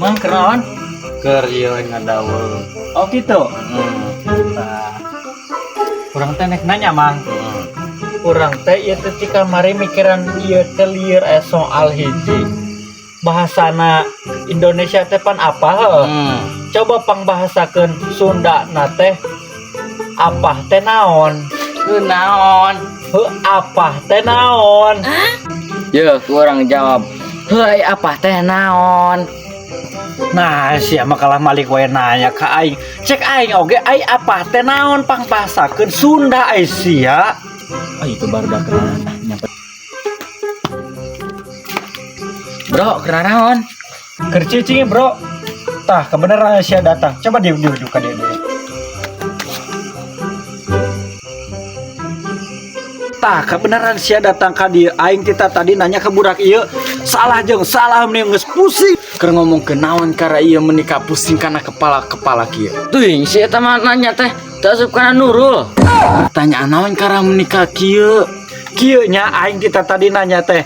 Mang kenaon? Keur ieu ngadaweung. Oh gitu. Nah, Kurang teh nek nanya mang. hmm. Kurang teh ieu teh cika mari mikiran ieu teh lieur soal hiji. Bahasana Indonesia teh pan apa heuh? Coba pangbahasakeun Sunda na teh apa teh naon? Naon? Heuh apa teh naon? Ye, kurang jawab. Heuy, apa teh naon? Nah, siapa kalah malik we nanya ka aing. Cek aing oge ai apa teh naon pangbahasakeun Sunda ai sia. Oh, itu baru dah kenal. Nyampe. Bro, kenal naon? Keur cicing bro. Tah, kebenaran sia datang. Coba diuk ka dia. Tah, kebenaran sia datang ka dieu. Aing kita tadi nanya ke budak ieu. Salah jeung salah meni geus pusing. Keur ngomong ke naon kara ieu menikah pusing kana kepala kieu. Teuing si eta mah nanya teh teu asup kana Nurul. Pertanyaan naon kara menikah kieu? Kieu nya aing kita tadi nanya teh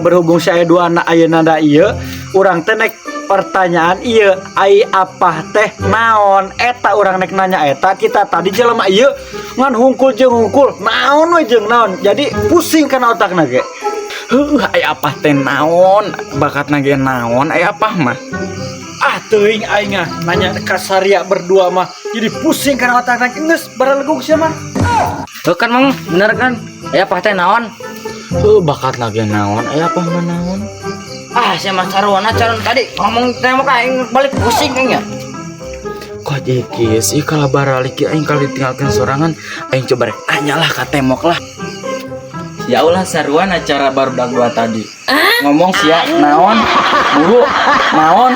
berhubung saya dua anak ayeuna da ieu, urang teh nek pertanyaan ieu ai apa teh naon eta urang nek nanya eta kita tadi jelema ieu ngan hungkul jeung hungkul naon we jeung naon jadi pusing kana otakna ge. Ai apa teh naon? Bakatna ge naon? Ai apa mah? Ah teuing aing nanya ka saria berdua mah jadi pusing kana otakna geus baralegug sia mah. Tuh kan mang bener kan? Ai apa teh naon? Bakatna ge naon? Ai apa mah naon? Ah, si Mas Sarwana calon tadi ngomong tembok aing balik pusing aing ya. Kok jekis, ih kalau baralik aing kali tinggalkan sorangan, aing coba rek anyalah ka tembok lah. Ya Allah Sarwana cara baru dak gua tadi. Ngomong sia naon? Buru naon?